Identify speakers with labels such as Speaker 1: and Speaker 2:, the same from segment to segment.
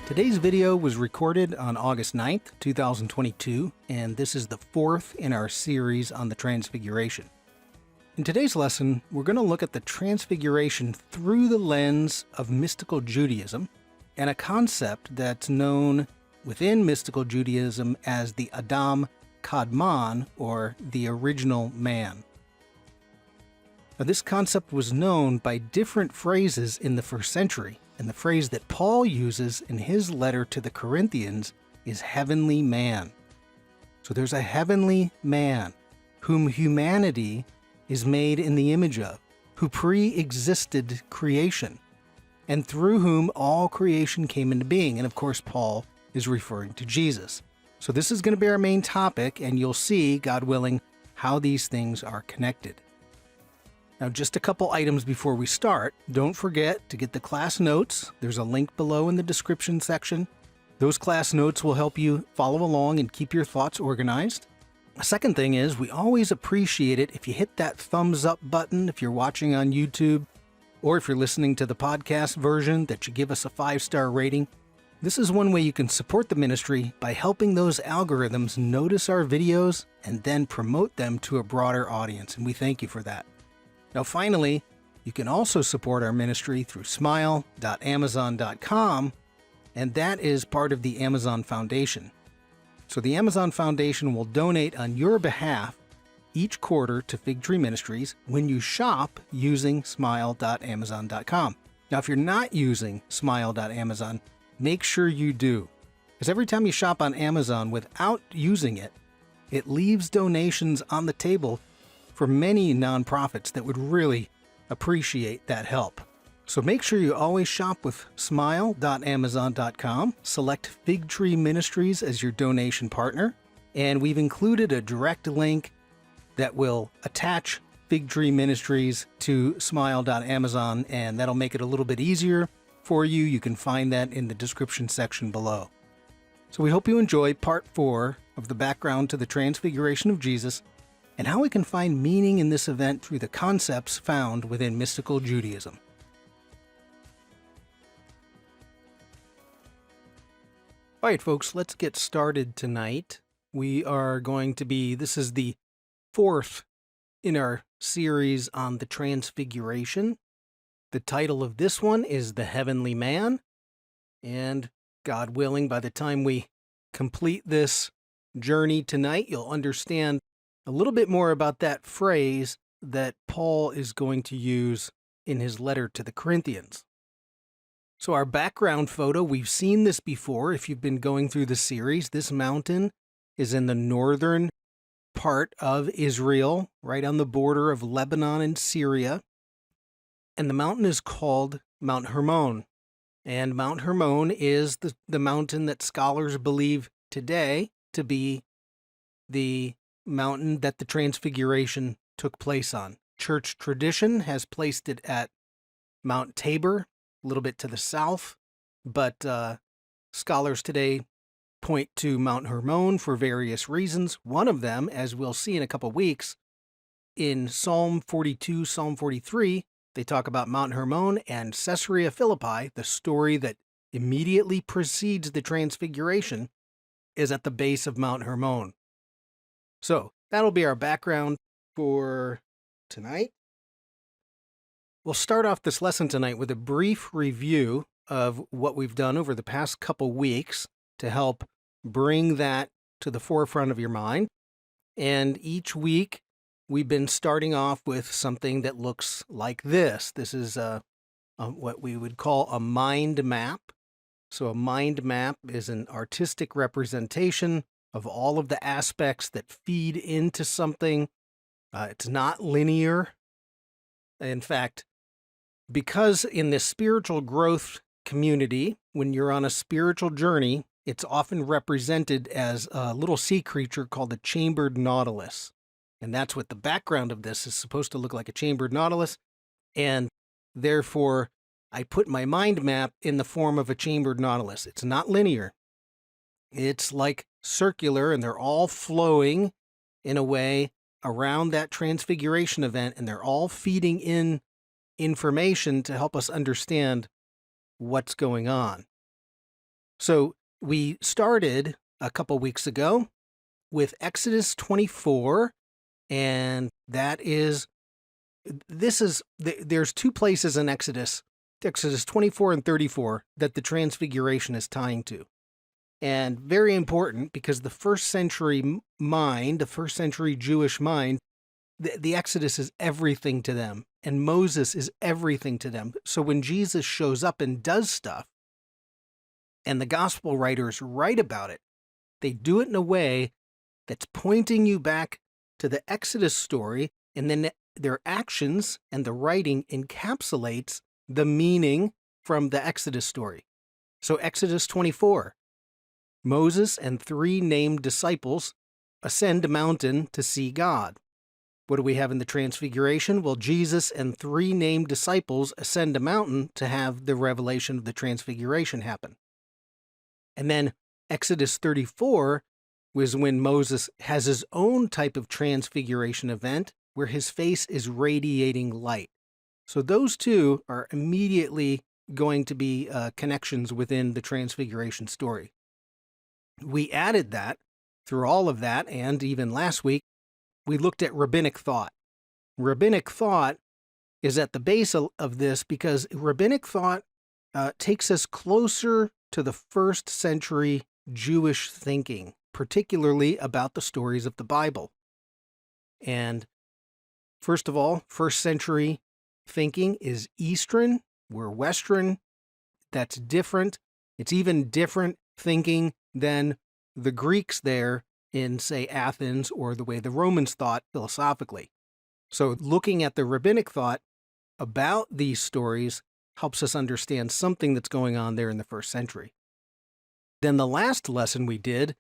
Speaker 1: Today's video was recorded on August 9th, 2022, and this is the fourth in our series on the Transfiguration. In today's lesson, we're going to look at the Transfiguration through the lens of Mystical Judaism and a concept that's known within Mystical Judaism as the Adam Kadmon, or the original man. Now, this concept was known by different phrases in the first century, and the phrase that Paul uses in his letter to the Corinthians is heavenly man. So there's a heavenly man whom humanity is made in the image of, who pre-existed creation, and through whom all creation came into being. And of course, Paul is referring to Jesus. So this is going to be our main topic, and you'll see, God willing, how these things are connected. Now, just a couple items before we start. Don't forget to get the class notes. There's a link below in the description section. Those class notes will help you follow along and keep your thoughts organized. The second thing is, we always appreciate it if you hit that thumbs up button if you're watching on YouTube, or if you're listening to the podcast version, that you give us a 5-star rating. This is one way you can support the ministry by helping those algorithms notice our videos and then promote them to a broader audience, and we thank you for that. Now, finally, you can also support our ministry through smile.amazon.com, and that is part of the Amazon Foundation. So the Amazon Foundation will donate on your behalf each quarter to Fig Tree Ministries when you shop using smile.amazon.com. Now, if you're not using smile.amazon, make sure you do, because every time you shop on Amazon without using it, it leaves donations on the table for many nonprofits that would really appreciate that help. So make sure you always shop with smile.amazon.com, select Fig Tree Ministries as your donation partner, and we've included a direct link that will attach Fig Tree Ministries to smile.amazon, and that'll make it a little bit easier for you. You can find that in the description section below. So we hope you enjoy part 4 of the background to the Transfiguration of Jesus, and how we can find meaning in this event through the concepts found within Mystical Judaism. All right, folks, let's get started tonight. We are going to be, this is the 4th in our series on the Transfiguration. The title of this one is The Heavenly Man, and God willing, by the time we complete this journey tonight, you'll understand a little bit more about that phrase that Paul is going to use in his letter to the Corinthians. So our background photo, we've seen this before if you've been going through the series. This mountain is in the northern part of Israel, right on the border of Lebanon and Syria. And the mountain is called Mount Hermon. And Mount Hermon is the mountain that scholars believe today to be the mountain that the Transfiguration took place on. Church tradition has placed it at Mount Tabor, a little bit to the south, but scholars today point to Mount Hermon for various reasons. One of them, as we'll see in a couple weeks, in Psalm 42, Psalm 43, they talk about Mount Hermon and Caesarea Philippi. The story that immediately precedes the Transfiguration is at the base of Mount Hermon. So that'll be our background for tonight. We'll start off this lesson tonight with a brief review of what we've done over the past couple weeks to help bring that to the forefront of your mind. And each week, we've been starting off with something that looks like this. This is what we would call a mind map. So a mind map is an artistic representation of all of the aspects that feed into something. It's not linear. In fact, because in this spiritual growth community, when you're on a spiritual journey, it's often represented as a little sea creature called the chambered nautilus. And that's what the background of this is supposed to look like, a chambered nautilus. And therefore, I put my mind map in the form of a chambered nautilus. It's not linear. It's like circular, and they're all flowing in a way around that Transfiguration event, and they're all feeding in information to help us understand what's going on. So we started a couple weeks ago with Exodus 24, and there's two places in Exodus 24 and 34, that the Transfiguration is tying to. And very important, because the first century mind, the first century Jewish mind, the Exodus is everything to them, and Moses is everything to them. So when Jesus shows up and does stuff, and the gospel writers write about it, they do it in a way that's pointing you back to the Exodus story, and then their actions and the writing encapsulates the meaning from the Exodus story. So Exodus 24, Moses and 3 named disciples ascend a mountain to see God. What do we have in the Transfiguration? Well, Jesus and 3 named disciples ascend a mountain to have the revelation of the Transfiguration happen. And then Exodus 34 was when Moses has his own type of transfiguration event where his face is radiating light. So those two are immediately going to be connections within the Transfiguration story. We added that through all of that, and even last week, we looked at rabbinic thought. Rabbinic thought is at the base of this because rabbinic thought takes us closer to the first century Jewish thinking, particularly about the stories of the Bible. And first of all, first century thinking is Eastern. We're Western. That's different. It's even different thinking than the Greeks there in, say, Athens, or the way the Romans thought philosophically. So looking at the rabbinic thought about these stories helps us understand something that's going on there in the first century. Then the last lesson we did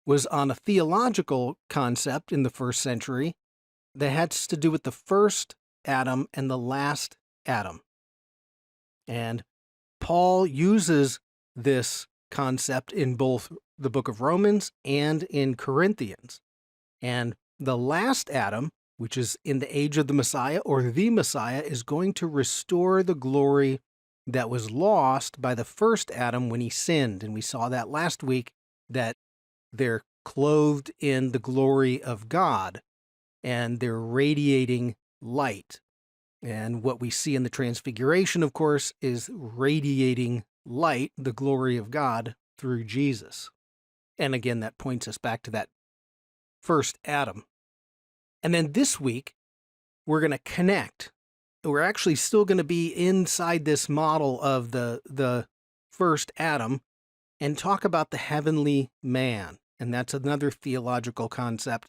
Speaker 1: was on a theological concept in the first century that had to do with the first Adam and the last Adam. And Paul uses this concept in both the book of Romans and in Corinthians. And the last Adam, which is in the age of the Messiah, or the Messiah, is going to restore the glory that was lost by the first Adam when he sinned. And we saw that last week, that they're clothed in the glory of God and they're radiating light. And what we see in the Transfiguration, of course, is radiating light, the glory of God, through Jesus. And again, that points us back to that first Adam. And then this week, we're going to connect. We're actually still going to be inside this model of the first Adam and talk about the heavenly man. And that's another theological concept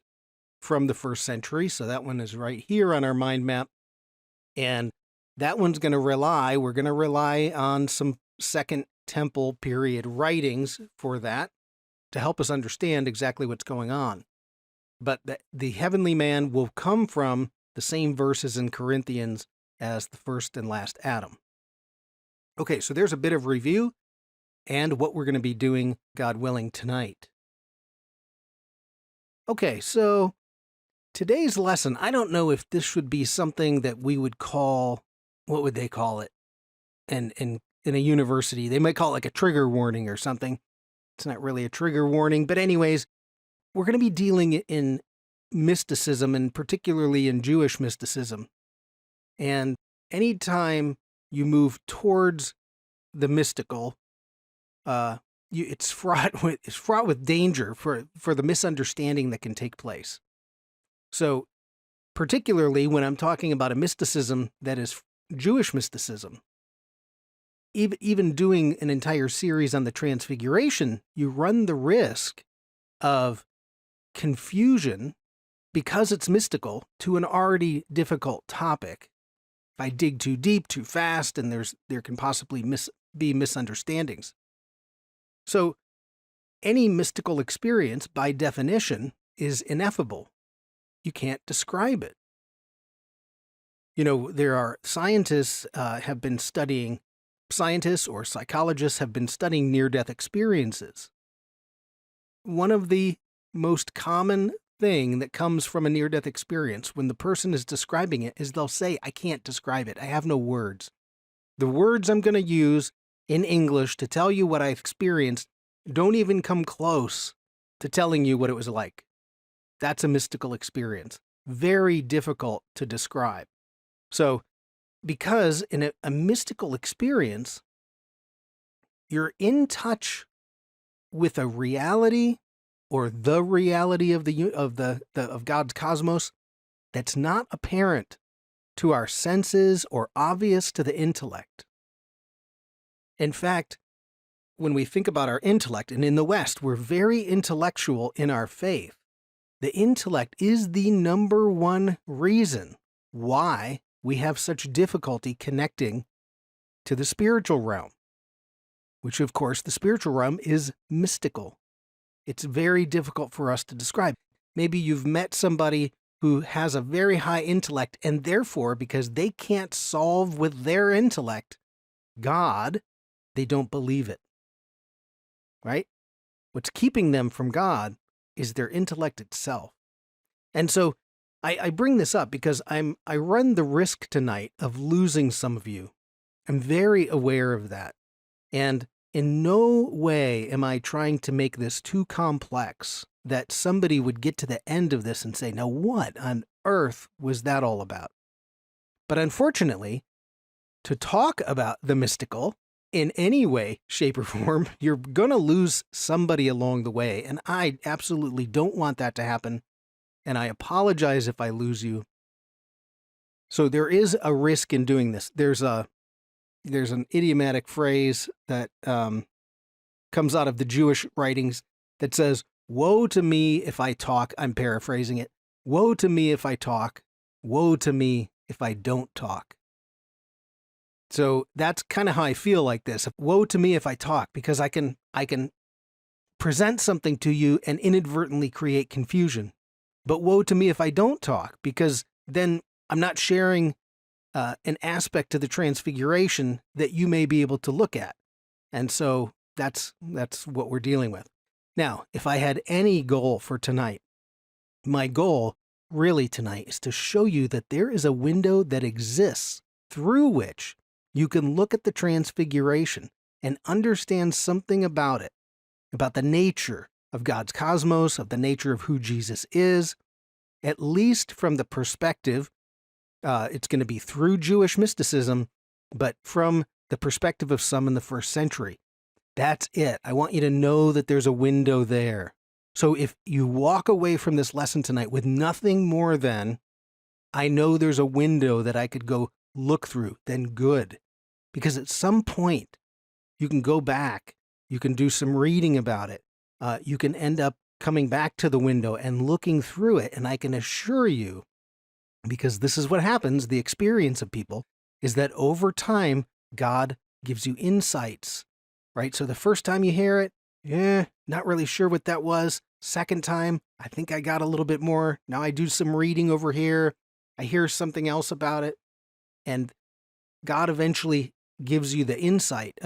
Speaker 1: from the first century. So that one is right here on our mind map. And that one's going to we're going to rely on some Second Temple period writings for that to help us understand exactly what's going on. But the heavenly man will come from the same verses in Corinthians as the first and last Adam. Okay, so there's a bit of review and what we're going to be doing, God willing, tonight. Okay, so today's lesson, I don't know if this should be something that we would call, what would they call it? In a university, they might call it like a trigger warning or something. It's not really a trigger warning, but anyways, we're going to be dealing in mysticism, and particularly in Jewish mysticism. And anytime you move towards the mystical, it's fraught with danger for the misunderstanding that can take place. So, particularly when I'm talking about a mysticism that is Jewish mysticism, even doing an entire series on the Transfiguration, you run the risk of confusion because it's mystical to an already difficult topic. If I dig too deep, too fast, and there can possibly be misunderstandings. So any mystical experience, by definition, is ineffable. You can't describe it. There are scientists or psychologists have been studying near-death experiences. One of the most common thing that comes from a near-death experience when the person is describing it is they'll say, I can't describe it. I have no words. The words I'm going to use in English to tell you what I experienced don't even come close to telling you what it was like. That's a mystical experience. Very difficult to describe. So, because in a mystical experience, you're in touch with a reality or the reality of God's cosmos that's not apparent to our senses or obvious to the intellect. In fact, when we think about our intellect, and in the West, we're very intellectual in our faith. The intellect is the number one reason why we have such difficulty connecting to the spiritual realm, which, of course, the spiritual realm is mystical. It's very difficult for us to describe. Maybe you've met somebody who has a very high intellect, and therefore, because they can't solve with their intellect God, they don't believe it, right? What's keeping them from God is their intellect itself. And so I bring this up because I run the risk tonight of losing some of you. I'm very aware of that. And in no way am I trying to make this too complex that somebody would get to the end of this and say, now what on earth was that all about? But unfortunately, to talk about the mystical in any way, shape, or form, you're going to lose somebody along the way. And I absolutely don't want that to happen. And I apologize if I lose you. So there is a risk in doing this. There's an idiomatic phrase that comes out of the Jewish writings that says, woe to me if I talk. I'm paraphrasing it. Woe to me if I talk. Woe to me if I don't talk. So that's kind of how I feel like this. Woe to me if I talk, because I can present something to you and inadvertently create confusion. But woe to me if I don't talk, because then I'm not sharing an aspect to the Transfiguration that you may be able to look at. And so that's what we're dealing with. Now, if I had any goal for tonight, my goal really tonight is to show you that there is a window that exists through which you can look at the Transfiguration and understand something about it, about the nature of God's cosmos, of the nature of who Jesus is, at least from the perspective, it's going to be through Jewish mysticism, but from the perspective of some in the first century. That's it. I want you to know that there's a window there. So if you walk away from this lesson tonight with nothing more than, I know there's a window that I could go look through, then good. Because at some point, you can go back, you can do some reading about it, you can end up coming back to the window and looking through it, and I can assure you, because this is what happens, the experience of people, is that over time, God gives you insights, right? So the first time you hear it, not really sure what that was. Second time, I think I got a little bit more. Now I do some reading over here. I hear something else about it. And God eventually gives you the insight.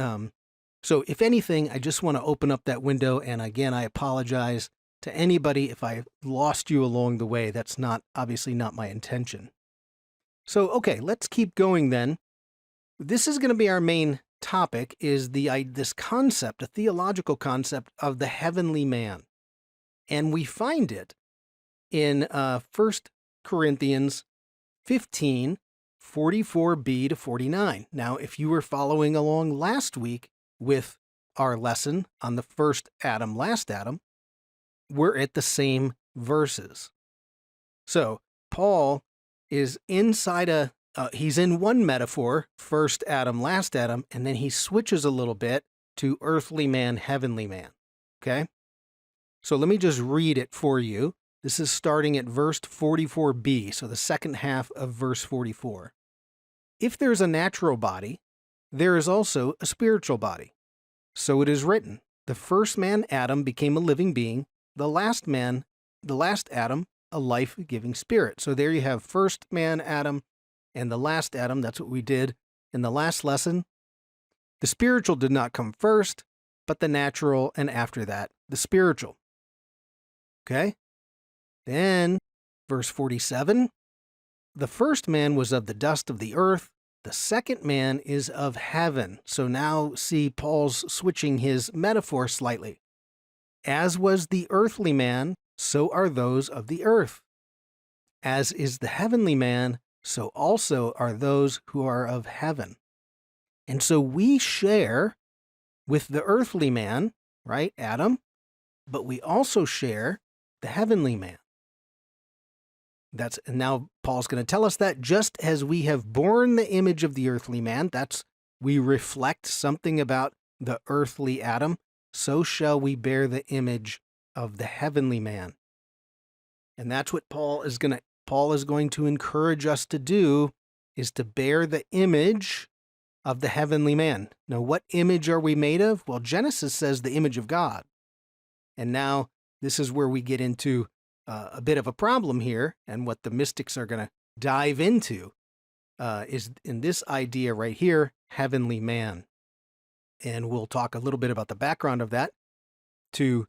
Speaker 1: So if anything, I just want to open up that window. And again, I apologize to anybody if I lost you along the way. That's obviously not my intention. So, okay, let's keep going then. This is going to be our main topic, is this concept, a theological concept of the heavenly man. And we find it in 1 Corinthians 15, 44b to 49. Now, if you were following along last week with our lesson on the first Adam, last Adam, we're at the same verses. So, Paul is inside he's in one metaphor, first Adam, last Adam, and then he switches a little bit to earthly man, heavenly man. Okay? So let me just read it for you. This is starting at verse 44b, so the second half of verse 44. If there's a natural body, there is also a spiritual body. So it is written, the first man, Adam, became a living being, the last Adam, a life-giving spirit. So there you have first man, Adam, and the last Adam. That's what we did in the last lesson. The spiritual did not come first, but the natural, and after that, the spiritual. Okay? Then, verse 47, the first man was of the dust of the earth, The second man is of heaven. So now see Paul's switching his metaphor slightly. As was the earthly man, so are those of the earth. As is the heavenly man, so also are those who are of heaven. And so we share with the earthly man, right, Adam, but we also share the heavenly man. And now Paul's going to tell us that just as we have borne the image of the earthly man, we reflect something about the earthly Adam, so shall we bear the image of the heavenly man. And that's what Paul is going to encourage us to do, is to bear the image of the heavenly man. Now, what image are we made of? Well, Genesis says the image of God. And now this is where we get into a bit of a problem here, and what the mystics are going to dive into is in this idea right here, heavenly man. And we'll talk a little bit about the background of that to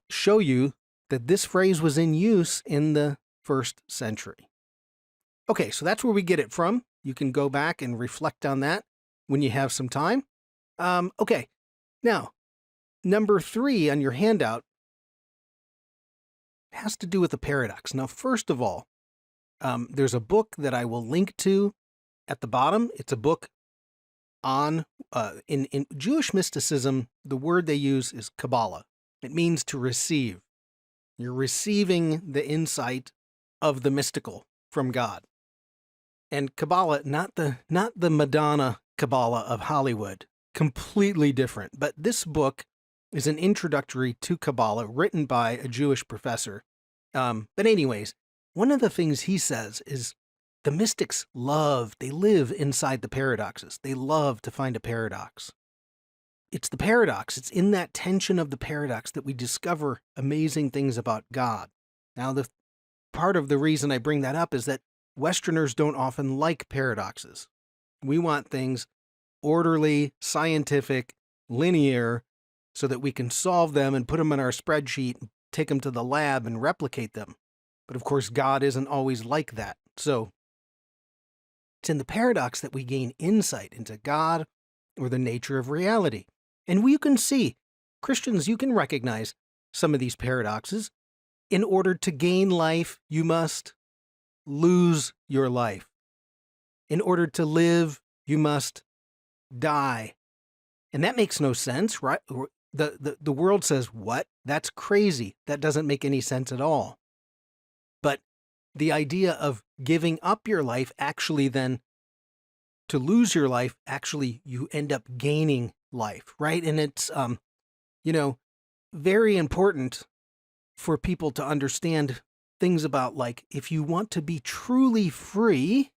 Speaker 1: show you that this phrase was in use in the first century. Okay, so that's where we get it from. You can go back and reflect on that when you have some time. Okay, now, number 3 on your handout has to do with the paradox. Now, first of all, there's a book that I will link to at the bottom. It's a book on, in Jewish mysticism, the word they use is Kabbalah. It means to receive. You're receiving the insight of the mystical from God. And Kabbalah, not the Madonna Kabbalah of Hollywood, completely different. But this book is an introductory to Kabbalah written by a Jewish professor. But anyways, one of the things he says is the mystics they live inside the paradoxes. They love to find a paradox. It's the paradox. It's in that tension of the paradox that we discover amazing things about God. Now, the part of the reason I bring that up is that Westerners don't often like paradoxes. We want things orderly, scientific, linear, so that we can solve them and put them in our spreadsheet, take them to the lab and replicate them. But of course, God isn't always like that. So it's in the paradox that we gain insight into God or the nature of reality. And you can see, Christians, you can recognize some of these paradoxes. In order to gain life, you must lose your life. In order to live, you must die. And that makes no sense, right? The world says, what? That's crazy. That doesn't make any sense at all. But the idea of giving up your life, actually then, to lose your life, actually you end up gaining life, right? And it's, very important for people to understand things about, like, if you want to be truly free,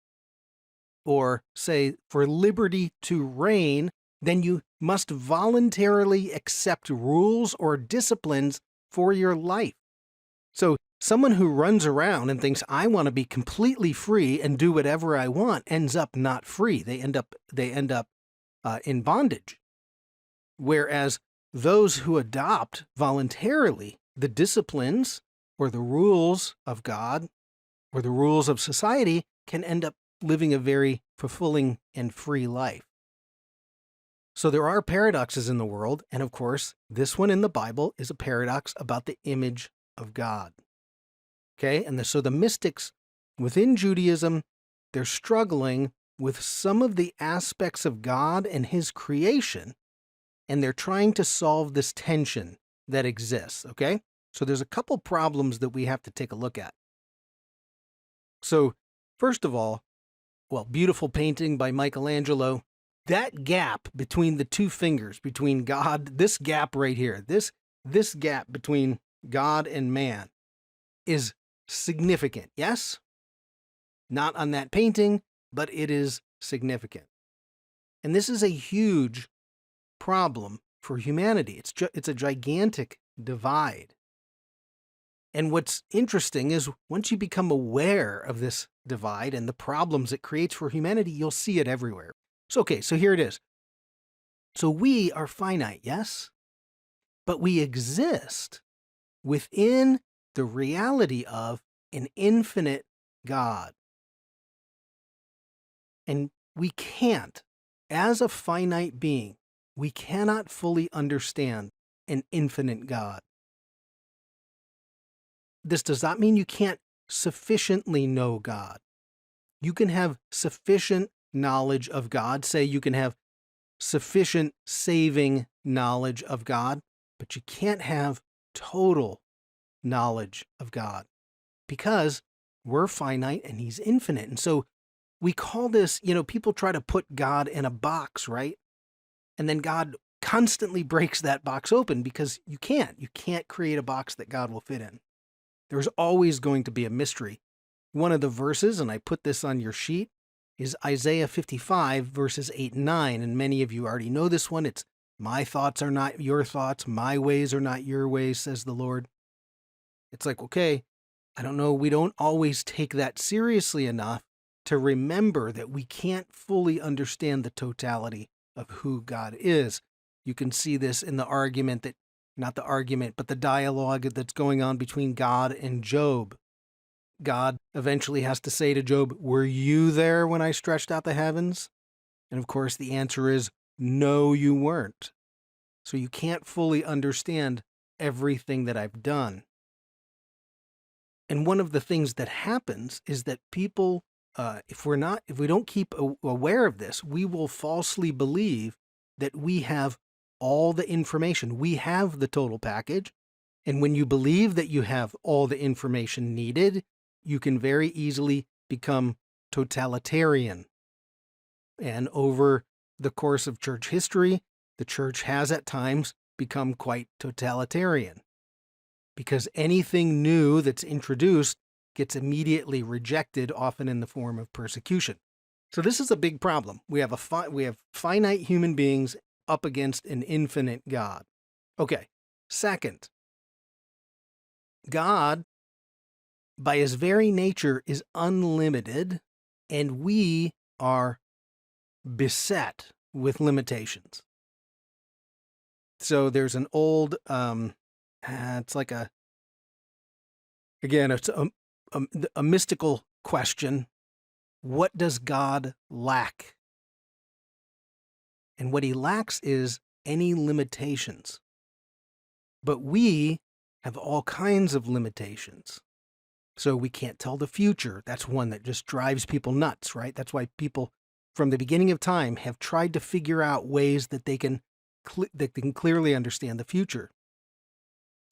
Speaker 1: or say for liberty to reign, then you must voluntarily accept rules or disciplines for your life. So someone who runs around and thinks, I want to be completely free and do whatever I want, ends up not free. They end up in bondage. Whereas those who adopt voluntarily the disciplines or the rules of God or the rules of society can end up living a very fulfilling and free life. So there are paradoxes in the world, and of course, this one in the Bible is a paradox about the image of God. Okay, and so the mystics within Judaism, they're struggling with some of the aspects of God and His creation, and they're trying to solve this tension that exists, okay? So there's a couple problems that we have to take a look at. So, first of all, beautiful painting by Michelangelo. That gap between the two fingers, between God, this gap right here, this gap between God and man is significant, yes? Not on that painting, but it is significant. And this is a huge problem for humanity. It's a gigantic divide. And what's interesting is once you become aware of this divide and the problems it creates for humanity, you'll see it everywhere. So here it is. So we are finite, yes? But we exist within the reality of an infinite God. And we can't, as a finite being, we cannot fully understand an infinite God. This does not mean you can't sufficiently know God. You can have sufficient knowledge of God. Say you can have sufficient saving knowledge of God, but you can't have total knowledge of God because we're finite and he's infinite. And so we call this, people try to put God in a box, right? And then God constantly breaks that box open because you can't create a box that God will fit in. There's always going to be a mystery. One of the verses, and I put this on your sheet, is Isaiah 55, verses 8 and 9. And many of you already know this one. It's, my thoughts are not your thoughts. My ways are not your ways, says the Lord. It's like, okay, I don't know. We don't always take that seriously enough to remember that we can't fully understand the totality of who God is. You can see this in the argument not the argument, but the dialogue that's going on between God and Job. God eventually has to say to Job, were you there when I stretched out the heavens? And of course, the answer is, no, you weren't. So you can't fully understand everything that I've done. And one of the things that happens is that people, if we don't keep aware of this, we will falsely believe that we have all the information. We have the total package. And when you believe that you have all the information needed, you can very easily become totalitarian. And over the course of church history, the church has at times become quite totalitarian because anything new that's introduced gets immediately rejected, often in the form of persecution. So this is a big problem. We have finite human beings up against an infinite God. Okay, second, God, by his very nature, is unlimited, and we are beset with limitations. So there's an old, it's like it's a mystical question. What does God lack? And what he lacks is any limitations. But we have all kinds of limitations. So we can't tell the future. That's one that just drives people nuts, right? That's why people from the beginning of time have tried to figure out ways that they can clearly understand the future.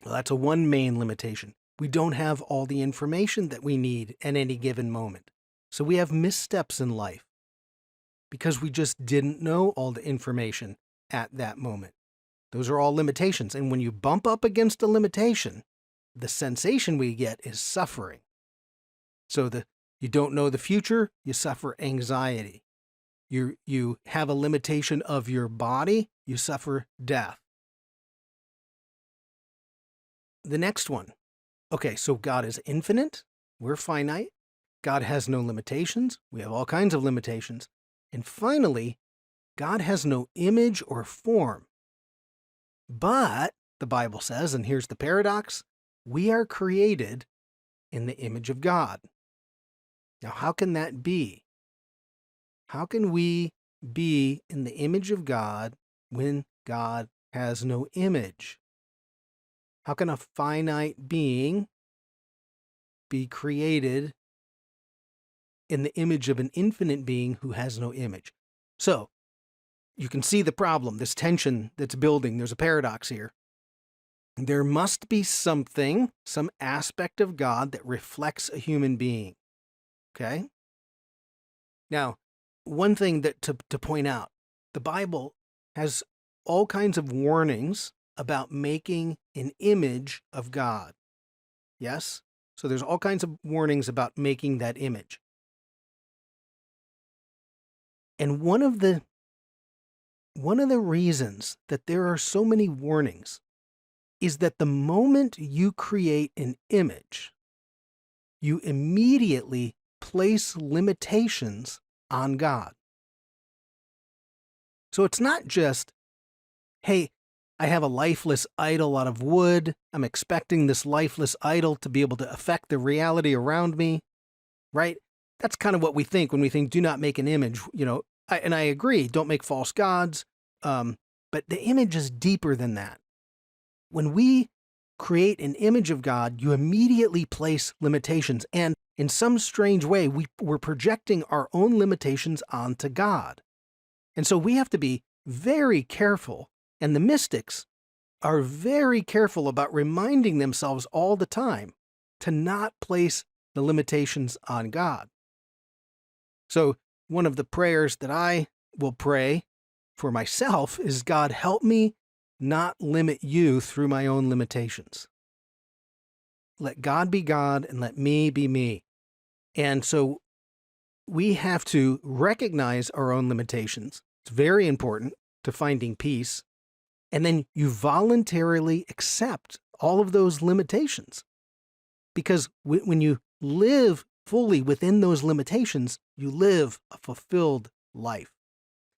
Speaker 1: Well, that's one main limitation. We don't have all the information that we need at any given moment. So we have missteps in life because we just didn't know all the information at that moment. Those are all limitations. And when you bump up against a limitation, the sensation we get is suffering. So you don't know the future, you suffer anxiety. You have a limitation of your body, you suffer death. The next one. Okay, so God is infinite, we're finite. God has no limitations, we have all kinds of limitations. And finally, God has no image or form. But, the Bible says, and here's the paradox, we are created in the image of God. Now, how can that be? How can we be in the image of God when God has no image? How can a finite being be created in the image of an infinite being who has no image? So, you can see the problem, this tension that's building. There's a paradox here. There must be something, some aspect of God that reflects a human being. Okay? Now, one thing that to point out, the Bible has all kinds of warnings about making an image of God. Yes? So there's all kinds of warnings about making that image. And one of the reasons that there are so many warnings is that the moment you create an image, you immediately place limitations on God. So it's not just, hey, I have a lifeless idol out of wood. I'm expecting this lifeless idol to be able to affect the reality around me, right? that's kind of what we think when we think do not make an image. And I agree, don't make false gods. But the image is deeper than that. When we create an image of God, you immediately place limitations. And in some strange way, we're projecting our own limitations onto God. And so we have to be very careful. And the mystics are very careful about reminding themselves all the time to not place the limitations on God. So one of the prayers that I will pray for myself is, God, help me not limit you through my own limitations. Let God be God and let me be me. And so we have to recognize our own limitations. It's very important to finding peace. And then you voluntarily accept all of those limitations. Because when you live fully within those limitations, you live a fulfilled life.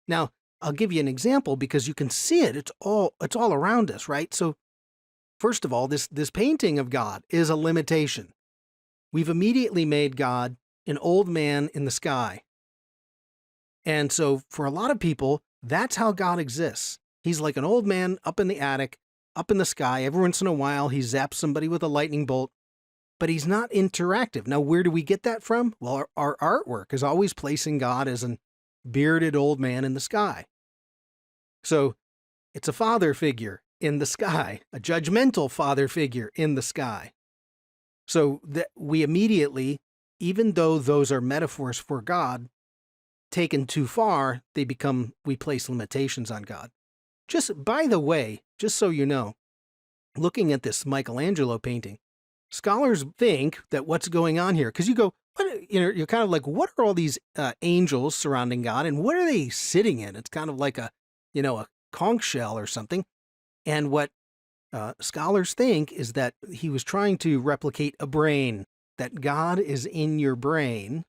Speaker 1: Now, I'll give you an example because you can see it. It's all around us, right? So first of all, this painting of God is a limitation. We've immediately made God an old man in the sky. And so for a lot of people, that's how God exists. He's like an old man up in the attic, up in the sky. Every once in a while, he zaps somebody with a lightning bolt, but he's not interactive. Now, where do we get that from? Well, our artwork is always placing God as a bearded old man in the sky. So it's a father figure in the sky, a judgmental father figure in the sky. So that we immediately, even though those are metaphors for God, taken too far, we place limitations on God. Just by the way, just so you know, looking at this Michelangelo painting, scholars think that what's going on here, because you go, you're kind of like, what are all these angels surrounding God, and what are they sitting in? It's kind of like a conch shell or something. And what scholars think is that he was trying to replicate a brain, that God is in your brain.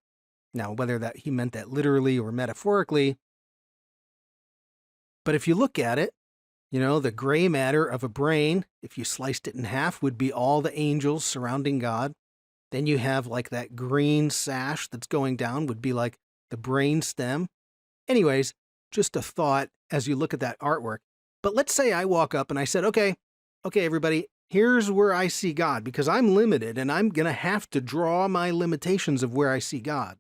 Speaker 1: Now, whether that he meant that literally or metaphorically, but if you look at it, the gray matter of a brain, if you sliced it in half, would be all the angels surrounding God. Then you have like that green sash that's going down would be like the brain stem. Anyways, just a thought as you look at that artwork. But let's say I walk up and I said, okay, everybody, here's where I see God, because I'm limited and I'm going to have to draw my limitations of where I see God.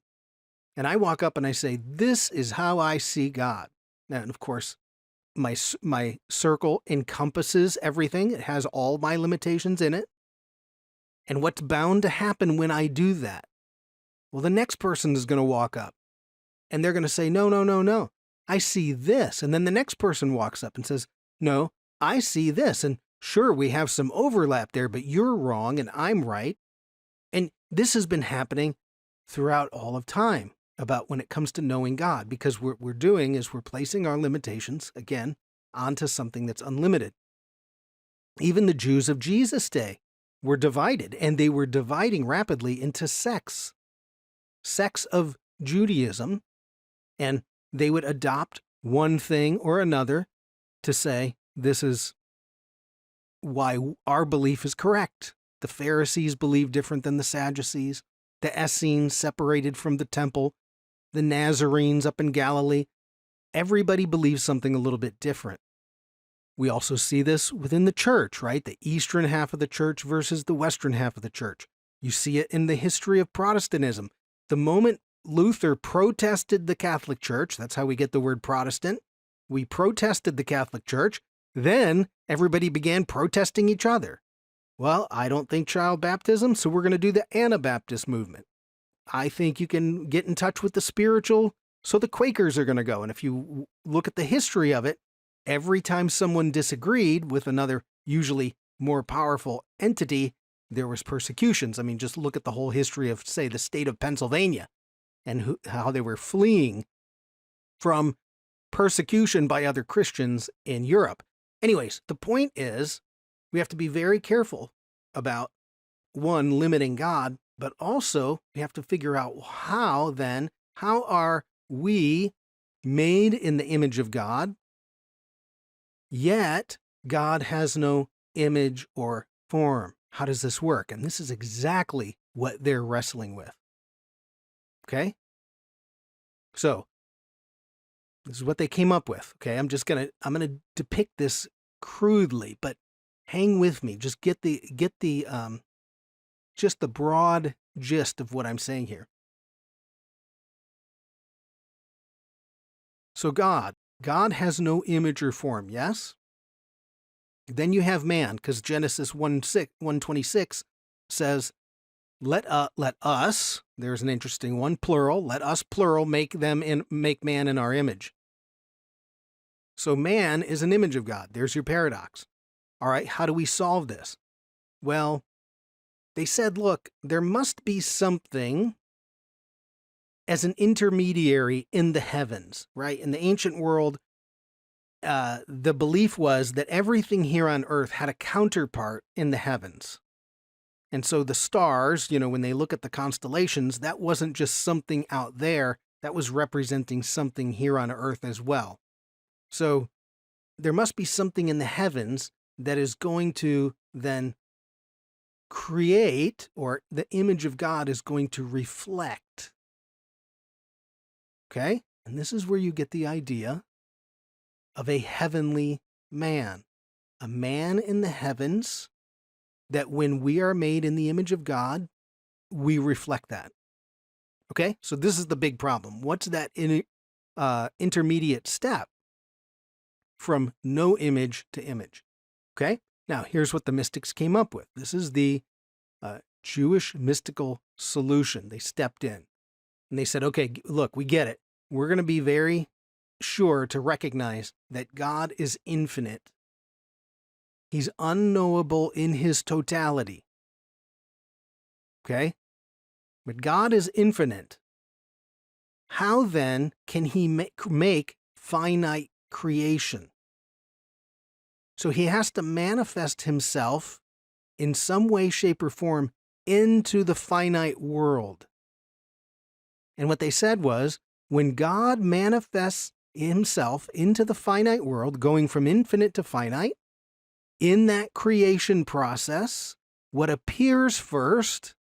Speaker 1: And I walk up and I say, this is how I see God. And of course, my circle encompasses everything. It has all my limitations in it. And what's bound to happen when I do that? Well, the next person is going to walk up and they're going to say, no, I see this. And then the next person walks up and says, no, I see this. And sure, we have some overlap there, but you're wrong and I'm right. And this has been happening throughout all of time about when it comes to knowing God, because what we're doing is we're placing our limitations, again, onto something that's unlimited. Even the Jews of Jesus' day were divided, and they were dividing rapidly into sects of Judaism, and they would adopt one thing or another to say, this is why our belief is correct. The Pharisees believed different than the Sadducees. The Essenes separated from the temple. The Nazarenes up in Galilee. Everybody believes something a little bit different. We also see this within the church, right? The eastern half of the church versus the western half of the church. You see it in the history of Protestantism. The moment Luther protested the Catholic Church, that's how we get the word Protestant. We protested the Catholic Church. Then everybody began protesting each other. Well, I don't think child baptism, so we're going to do the Anabaptist movement. I think you can get in touch with the spiritual, so the Quakers are going to go. And if you look at the history of it, every time someone disagreed with another, usually more powerful entity, there was persecutions. I mean, just look at the whole history of, say, the state of Pennsylvania and how they were fleeing from persecution by other Christians in Europe. Anyways, the point is we have to be very careful about, one, limiting God, but also we have to figure out how are we made in the image of God, yet God has no image or form. How does this work? And this is exactly what they're wrestling with. Okay? So, this is what they came up with. Okay, I'm gonna depict this crudely, but hang with me. Just get the just the broad gist of what I'm saying here. So God has no image or form, yes? Then you have man, because Genesis 1:26 says, let us, there's an interesting one, plural, let us, plural, make man in our image. So man is an image of God. There's your paradox. All right, how do we solve this? Well, they said, look, there must be something as an intermediary in the heavens, right? In the ancient world, the belief was that everything here on earth had a counterpart in the heavens. And so the stars, when they look at the constellations, that wasn't just something out there, that was representing something here on earth as well. So there must be something in the heavens that is going to then create, or the image of God is going to reflect. Okay? And this is where you get the idea of a heavenly man. A man in the heavens that when we are made in the image of God, we reflect that. Okay? So this is the big problem. What's that intermediate step from no image to image? Okay? Now, here's what the mystics came up with. This is the Jewish mystical solution. They stepped in and they said, okay, look, we get it. We're going to be very sure to recognize that God is infinite. He's unknowable in his totality. Okay? But God is infinite. How then can he make finite creation? So he has to manifest himself in some way, shape, or form into the finite world. And what they said was, when God manifests himself into the finite world, going from infinite to finite, in that creation process, what appears first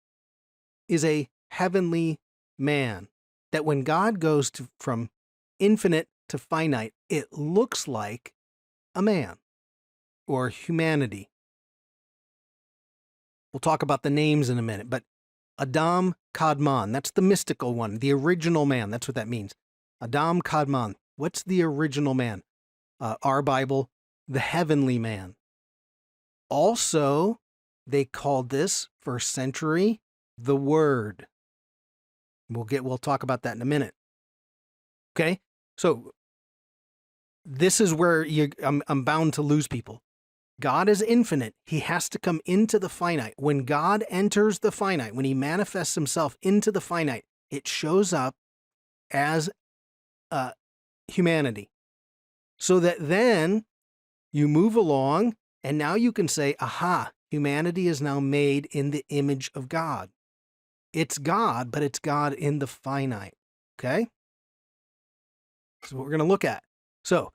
Speaker 1: is a heavenly man. That when God goes from infinite to finite, it looks like a man or humanity. We'll talk about the names in a minute, but Adam Kadmon, that's the mystical one, the original man. That's what that means. Adam Kadmon. What's the original man? Our Bible, the heavenly man. Also, they called this, first century, the Word. We'll talk about that in a minute. Okay? So, this is where I'm bound to lose people. God is infinite. He has to come into the finite. When God enters the finite, when he manifests himself into the finite, it shows up as humanity. So that then you move along, and now you can say, aha, humanity is now made in the image of God. It's God, but it's God in the finite. Okay? That's what we're going to look at. So,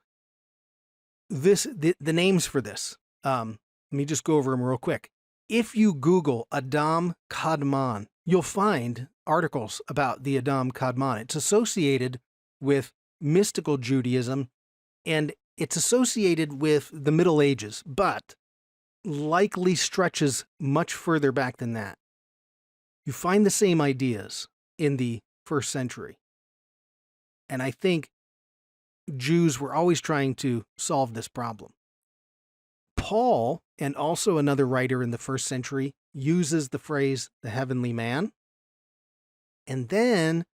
Speaker 1: the names for this. Let me just go over them real quick. If you Google Adam Kadmon, you'll find articles about the Adam Kadmon. It's associated with Mystical Judaism, and it's associated with the Middle Ages, but likely stretches much further back than that. You find the same ideas in the first century. And I think Jews were always trying to solve this problem. Paul, and also another writer in the first century, uses the phrase the heavenly man. And then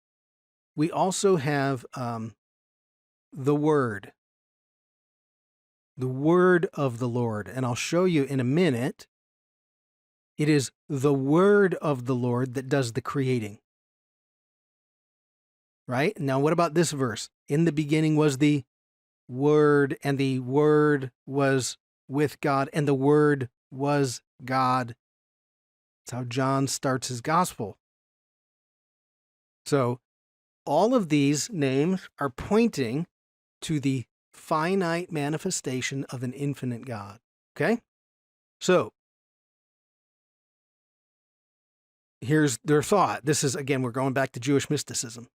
Speaker 1: we also have the Word of the Lord. And I'll show you in a minute. It is the Word of the Lord that does the creating. Right? Now, what about this verse? In the beginning was the Word, and the Word was with God, and the Word was God. That's how John starts his gospel. So, all of these names are pointing to the finite manifestation of an infinite God. Okay? So, here's their thought. This is, again, we're going back to Jewish mysticism.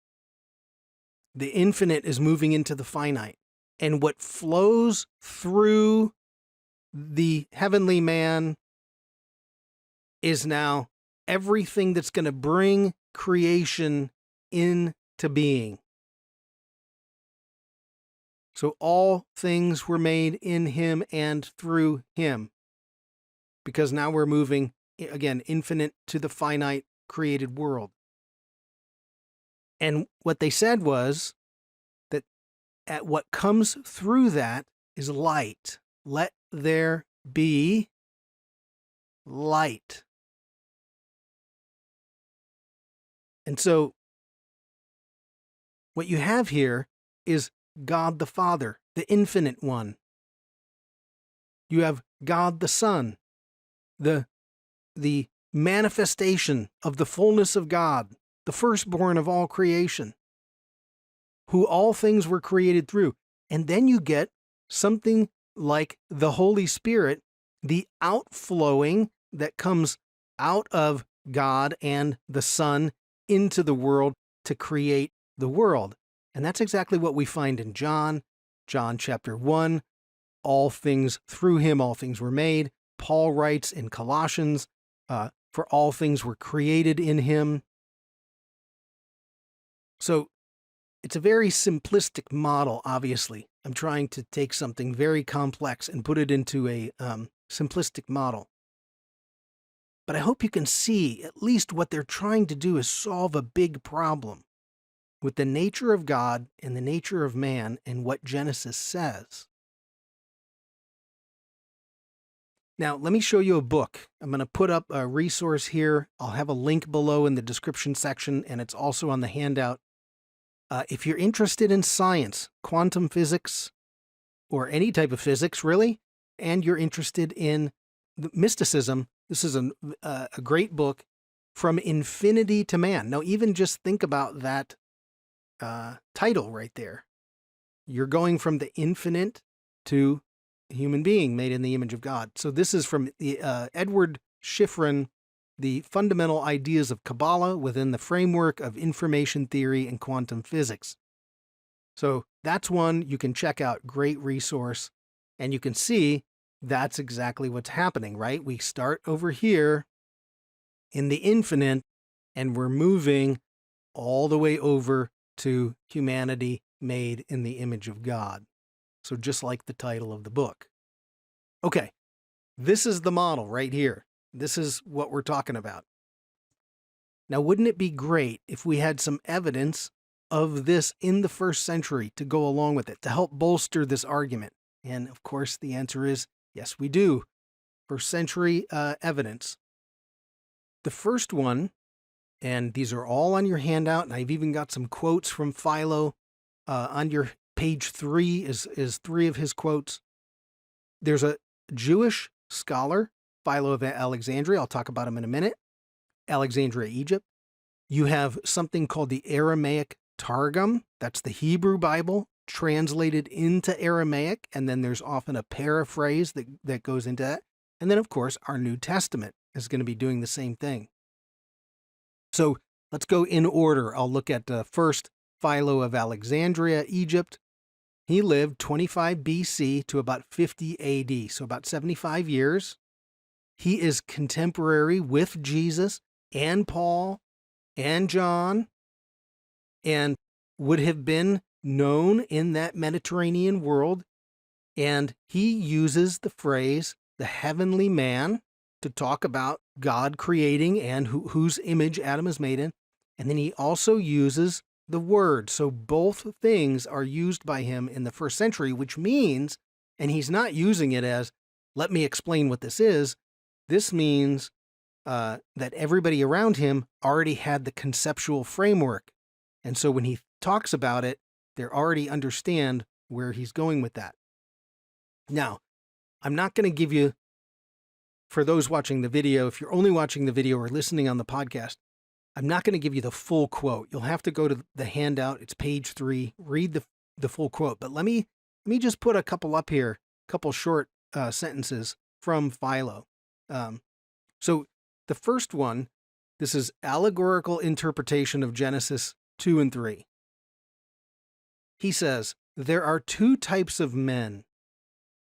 Speaker 1: The infinite is moving into the finite. And what flows through the heavenly man is now everything that's going to bring creation into being. So all things were made in him and through him. Because now we're moving, again, infinite to the finite created world. And what they said was that at what comes through that is light. Let there be light. And so what you have here is God the Father, the infinite one. You have God the Son, the manifestation of the fullness of God, the firstborn of all creation, who all things were created through. And then you get something like the Holy Spirit, the outflowing that comes out of God and the Son into the world to create the world. And that's exactly what we find in John chapter 1. All things through him, all things were made. Paul writes in Colossians, for all things were created in him. So it's a very simplistic model, obviously. I'm trying to take something very complex and put it into a simplistic model. But I hope you can see at least what they're trying to do is solve a big problem with the nature of God and the nature of man and what Genesis says. Now, let me show you a book. I'm going to put up a resource here. I'll have a link below in the description section, and it's also on the handout. If you're interested in science, quantum physics, or any type of physics, really, and you're interested in mysticism, this is a great book, From Infinity to Man. Now, even just think about that title right there. You're going from the infinite to a human being made in the image of God. So this is from the Eduard Shyfrom, The Fundamental Ideas of Kabbalah Within the Framework of Information Theory and Quantum Physics. So that's one you can check out. Great resource. And you can see that's exactly what's happening, right? We start over here in the infinite, and we're moving all the way over to humanity made in the image of God. So just like the title of the book. Okay, this is the model right here. This is what we're talking about. Now, wouldn't it be great if we had some evidence of this in the first century to go along with it, to help bolster this argument? And of course, the answer is yes, we do. First century evidence. The first one, and these are all on your handout, and I've even got some quotes from Philo on your page 3 is 3 of his quotes. There's a Jewish scholar, Philo of Alexandria. I'll talk about him in a minute. Alexandria, Egypt. You have something called the Aramaic Targum. That's the Hebrew Bible translated into Aramaic. And then there's often a paraphrase that goes into that. And then, of course, our New Testament is going to be doing the same thing. So let's go in order. I'll look at first Philo of Alexandria, Egypt. He lived 25 BC to about 50 AD, so about 75 years. He is contemporary with Jesus and Paul and John, and would have been known in that Mediterranean world. And he uses the phrase, the heavenly man, to talk about God creating and whose image Adam is made in. And then he also uses the word. So both things are used by him in the first century, which means, and he's not using it as, let me explain what this is. This means that everybody around him already had the conceptual framework. And so when he talks about it, they already understand where he's going with that. Now, I'm not going to give you, for those watching the video, if you're only watching the video or listening on the podcast, I'm not going to give you the full quote. You'll have to go to the handout. It's page 3. Read the full quote. But let me just put a couple up here, a couple short sentences from Philo. So the first one This is allegorical interpretation of Genesis 2 and 3. He says, there are two types of men,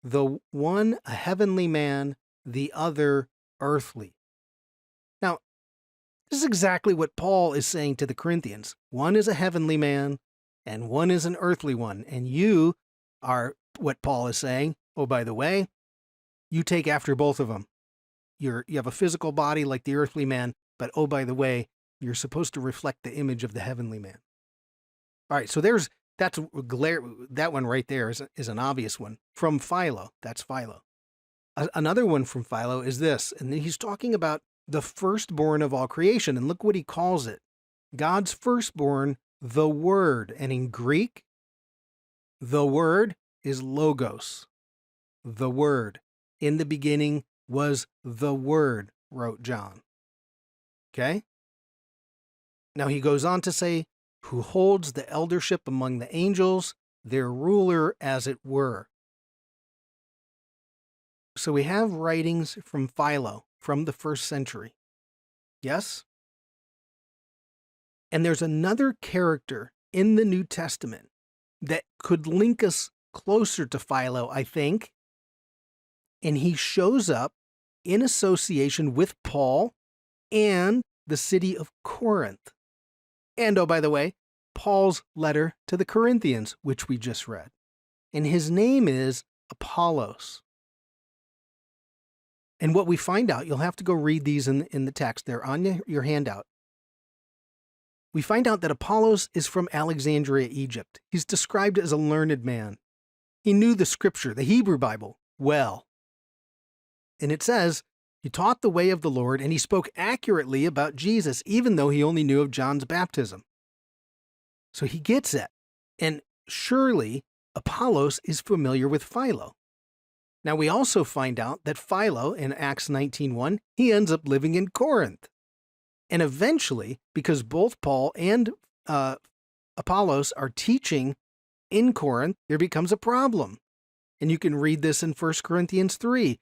Speaker 1: the one a heavenly man, the other earthly. Now, this is exactly what Paul is saying to the Corinthians. One is a heavenly man, and one is an earthly one. And you are what Paul is saying. Oh, by the way, you take after both of them. You have a physical body like the earthly man, but oh, by the way, you're supposed to reflect the image of the heavenly man. All right, so that one right there is an obvious one. From Philo, that's Philo. Another one from Philo is this, and he's talking about the firstborn of all creation, and look what he calls it. God's firstborn, the Word, and in Greek, the Word is logos. The Word. In the beginning was the Word, wrote John. Okay? Now he goes on to say, who holds the eldership among the angels, their ruler as it were. So we have writings from Philo from the 1st century. Yes? And there's another character in the New Testament that could link us closer to Philo, I think. And he shows up in association with Paul and the city of Corinth. And, oh, by the way, Paul's letter to the Corinthians, which we just read. And his name is Apollos. And what we find out, you'll have to go read these in the text. They're on your handout. We find out that Apollos is from Alexandria, Egypt. He's described as a learned man. He knew the scripture, the Hebrew Bible, well. And it says, he taught the way of the Lord, and he spoke accurately about Jesus, even though he only knew of John's baptism. So he gets it. And surely Apollos is familiar with Philo. Now we also find out that Philo, in Acts 19:1, he ends up living in Corinth. And eventually, because both Paul and Apollos are teaching in Corinth, there becomes a problem. And you can read this in 1 Corinthians 3.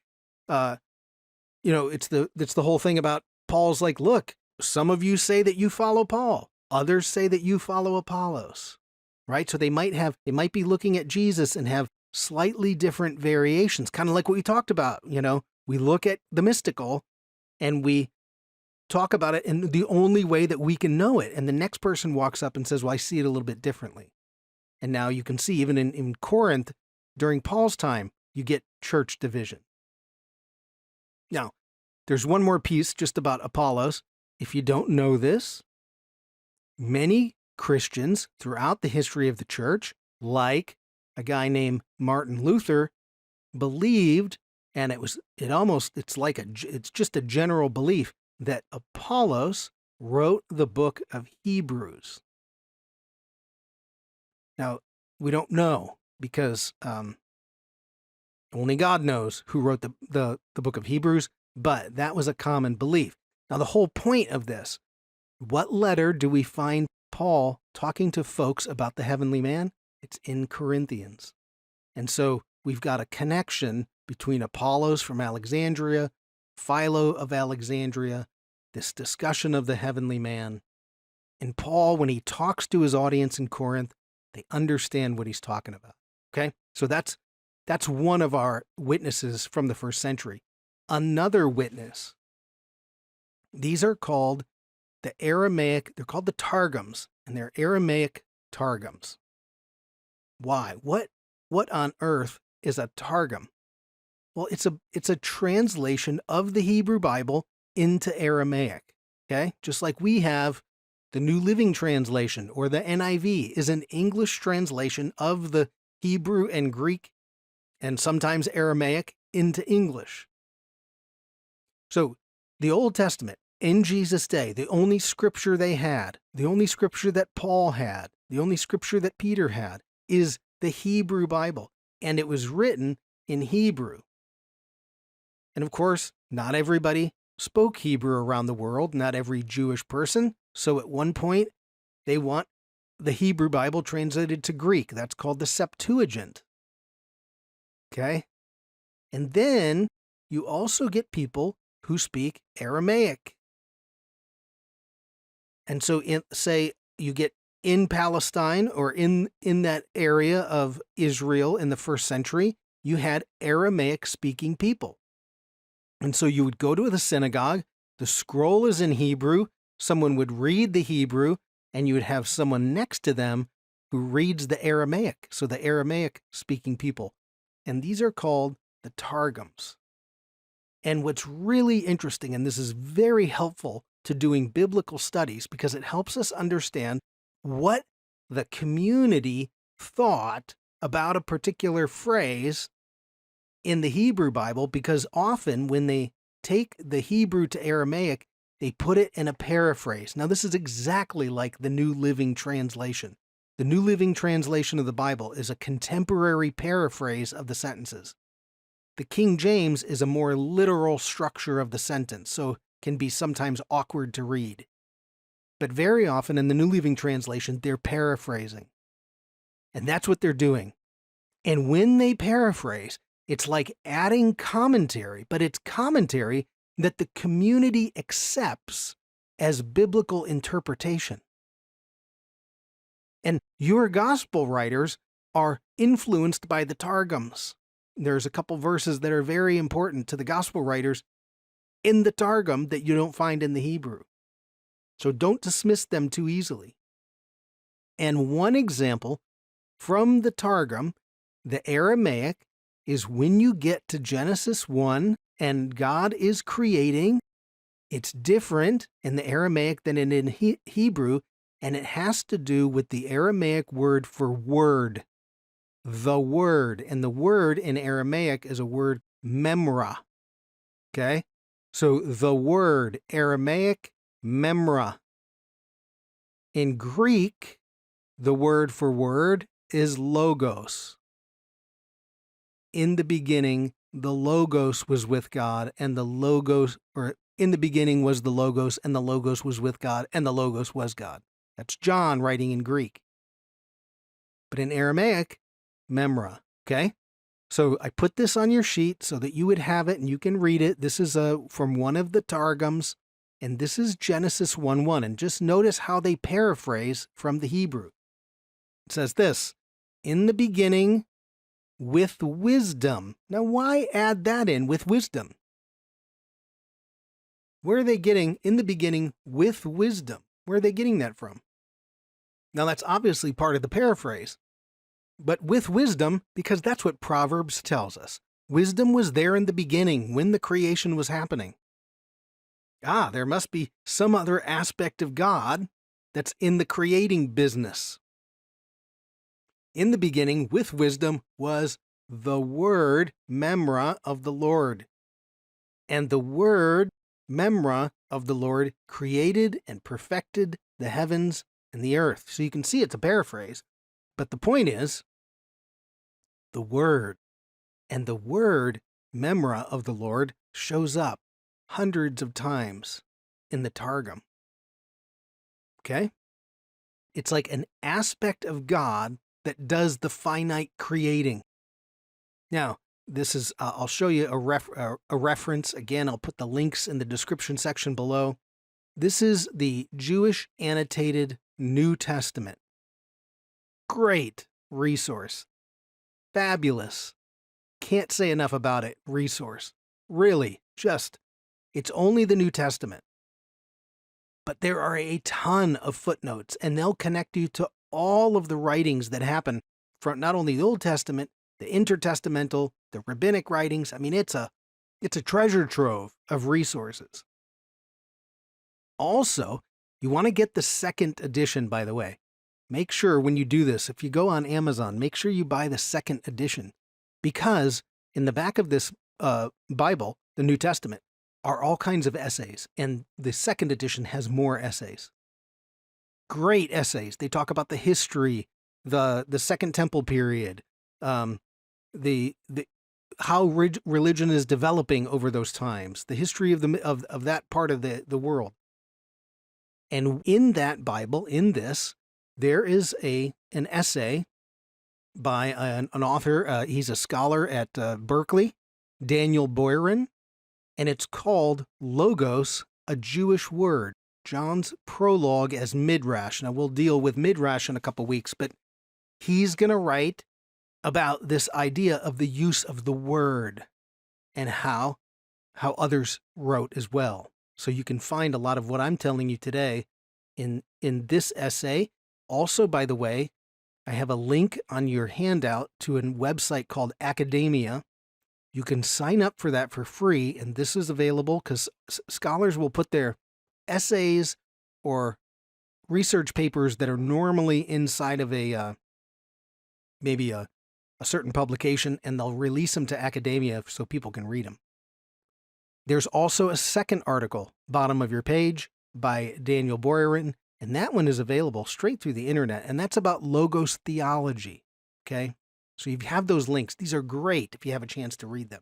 Speaker 1: It's the whole thing about Paul's like, look, some of you say that you follow Paul. Others say that you follow Apollos, right? So they might be looking at Jesus and have slightly different variations, kind of like what we talked about. We look at the mystical and we talk about it in the only way that we can know it. And the next person walks up and says, well, I see it a little bit differently. And now you can see even in Corinth, during Paul's time, you get church division. Now, there's one more piece just about Apollos. If you don't know this, many Christians throughout the history of the church, like a guy named Martin Luther, believed, and it's just a general belief, that Apollos wrote the book of Hebrews. Now, we don't know because only God knows who wrote the book of Hebrews, but that was a common belief. Now, the whole point of this, what letter do we find Paul talking to folks about the heavenly man? It's in Corinthians. And so we've got a connection between Apollos from Alexandria, Philo of Alexandria, this discussion of the heavenly man. And Paul, when he talks to his audience in Corinth, they understand what he's talking about. Okay? So that's one of our witnesses from the 1st century. Another witness, these are called the Aramaic, they're called the Targums, and they're Aramaic Targums. Why? What on earth is a Targum? Well, it's a translation of the Hebrew Bible into Aramaic, okay? Just like we have the New Living Translation, or the NIV is an English translation of the Hebrew and Greek and sometimes Aramaic into English. So the Old Testament, in Jesus' day, the only scripture they had, the only scripture that Paul had, the only scripture that Peter had, is the Hebrew Bible, and it was written in Hebrew. And of course, not everybody spoke Hebrew around the world, not every Jewish person. So at one point, they want the Hebrew Bible translated to Greek. That's called the Septuagint. Okay? And then you also get people who speak Aramaic. And so say you get in Palestine or in that area of Israel in the first century, you had Aramaic-speaking people. And so you would go to the synagogue, the scroll is in Hebrew, someone would read the Hebrew, and you would have someone next to them who reads the Aramaic, so the Aramaic-speaking people. And these are called the Targums. And what's really interesting, and this is very helpful to doing biblical studies because it helps us understand what the community thought about a particular phrase in the Hebrew Bible, because often when they take the Hebrew to Aramaic, they put it in a paraphrase. Now, this is exactly like the New Living Translation. The New Living Translation of the Bible is a contemporary paraphrase of the sentences. The King James is a more literal structure of the sentence, so can be sometimes awkward to read. But very often in the New Living Translation, they're paraphrasing. And that's what they're doing. And when they paraphrase, it's like adding commentary, but it's commentary that the community accepts as biblical interpretation. And your gospel writers are influenced by the Targums. There's a couple verses that are very important to the gospel writers in the Targum that you don't find in the Hebrew. So don't dismiss them too easily. And one example from the Targum, the Aramaic, is when you get to Genesis 1 and God is creating. It's different in the Aramaic than in Hebrew, and it has to do with the Aramaic word for word. The word. And the word in Aramaic is a word memra. Okay? So the word, Aramaic, memra. In Greek, the word for word is logos. In the beginning, the Logos was with God, and the Logos, or in the beginning was the Logos, and the Logos was with God, and the Logos was God. That's John writing in Greek. But in Aramaic, memra, okay? So I put this on your sheet so that you would have it and you can read it. This is from one of the Targums, and this is Genesis 1:1. And just notice how they paraphrase from the Hebrew. It says this, in the beginning, with wisdom. Now, why add that in, with wisdom? Where are they getting, in the beginning, with wisdom? Where are they getting that from? Now, that's obviously part of the paraphrase. But with wisdom, because that's what Proverbs tells us. Wisdom was there in the beginning, when the creation was happening. There must be some other aspect of God that's in the creating business. In the beginning, with wisdom, was the word, memra, of the Lord. And the word, memra, of the Lord created and perfected the heavens and the earth. So you can see it's a paraphrase. But the point is, the word. And the word, memra, of the Lord shows up hundreds of times in the Targum. Okay? It's like an aspect of God that does the finite creating. Now, this is, I'll show you a reference. Again, I'll put the links in the description section below. This is the Jewish Annotated New Testament. Great resource. Fabulous. Can't say enough about it. Resource. Really, it's only the New Testament. But there are a ton of footnotes, and they'll connect you to all of the writings that happen from not only the Old Testament, the intertestamental, the rabbinic writings. I mean, it's a treasure trove of resources. Also, you want to get the second edition, by the way. Make sure when you do this, if you go on Amazon, make sure you buy the second edition, because in the back of this Bible, the New Testament, are all kinds of essays, and the second edition has more essays. Great essays. They talk about the history, the Second Temple period, the how religion is developing over those times, the history of that part of the world. And in that Bible, in this, there is an essay by an author. He's a scholar at Berkeley, Daniel Boyarin, and it's called Logos, a Jewish Word. John's prologue as Midrash. Now, we'll deal with Midrash in a couple weeks, but he's going to write about this idea of the use of the word and how others wrote as well. So you can find a lot of what I'm telling you today in this essay. Also, by the way, I have a link on your handout to a website called Academia. You can sign up for that for free, and this is available because scholars will put their essays or research papers that are normally inside of maybe a certain publication, and they'll release them to Academia so people can read them. There's also a second article, bottom of your page, by Daniel Boyarin, and that one is available straight through the internet, and that's about Logos theology, okay? So you have those links. These are great if you have a chance to read them.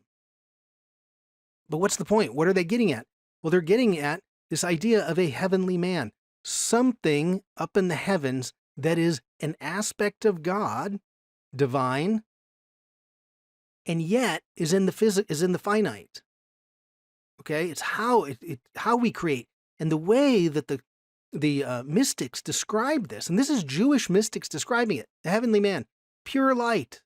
Speaker 1: But what's the point? What are they getting at? Well, they're getting at this idea of a heavenly man, something up in the heavens that is an aspect of God, divine, and yet is in the finite. Okay, it's how we create, and the way that the mystics describe this, and this is Jewish mystics describing it: the heavenly man, pure light.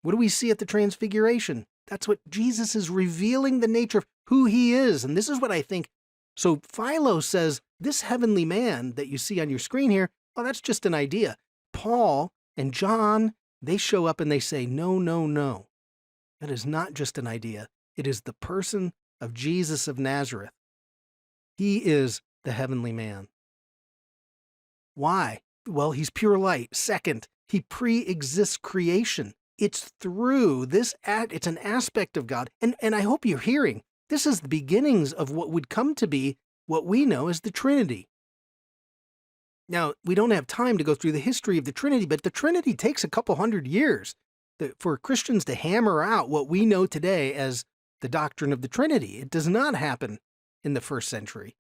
Speaker 1: What do we see at the Transfiguration? That's what Jesus is revealing, the nature of who he is, and this is what I think. So Philo says this heavenly man that you see on your screen here, oh, that's just an idea. Paul and John, they show up and they say, no, no, no. That is not just an idea. It is the person of Jesus of Nazareth. He is the heavenly man. Why? Well, he's pure light. Second, he pre-exists creation. It's through this it's an aspect of God. And I hope you're hearing, this is the beginnings of what would come to be what we know as the Trinity. Now, we don't have time to go through the history of the Trinity, but the Trinity takes a couple hundred years for Christians to hammer out what we know today as the doctrine of the Trinity. It does not happen in the first century.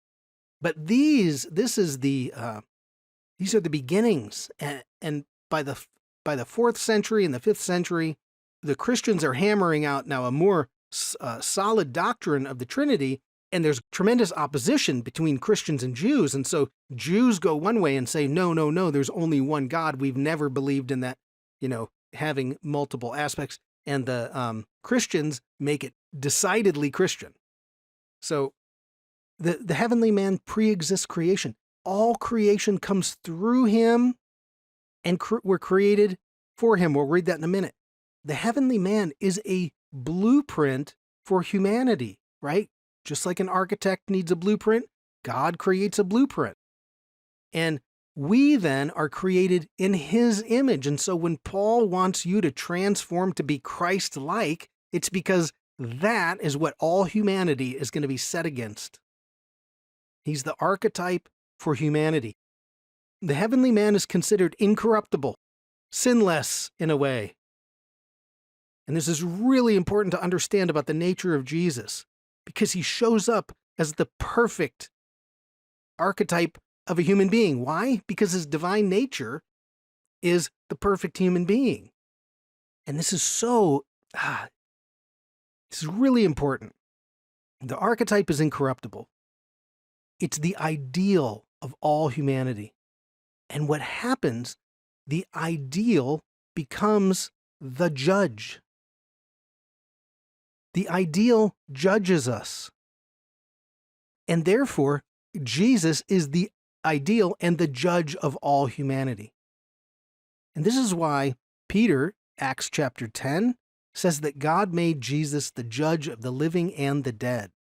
Speaker 1: But these are the beginnings. And by the 4th century and the 5th century, the Christians are hammering out now a more solid doctrine of the Trinity, and there's tremendous opposition between Christians and Jews. And so Jews go one way and say, no, no, no, there's only one God. We've never believed in that, having multiple aspects. And the Christians make it decidedly Christian. So the heavenly man pre-exists creation. All creation comes through him, and we're created for him. We'll read that in a minute. The heavenly man is a blueprint for humanity, right? Just like an architect needs a blueprint, God creates a blueprint. And we then are created in his image. And so when Paul wants you to transform to be Christ-like, it's because that is what all humanity is going to be set against. He's the archetype for humanity. The heavenly man is considered incorruptible, sinless in a way. And this is really important to understand about the nature of Jesus, because he shows up as the perfect archetype of a human being. Why? Because his divine nature is the perfect human being. And this is this is really important. The archetype is incorruptible. It's the ideal of all humanity. And what happens, the ideal becomes the judge. The ideal judges us. And therefore, Jesus is the ideal and the judge of all humanity. And this is why Peter, Acts chapter 10, says that God made Jesus the judge of the living and the dead.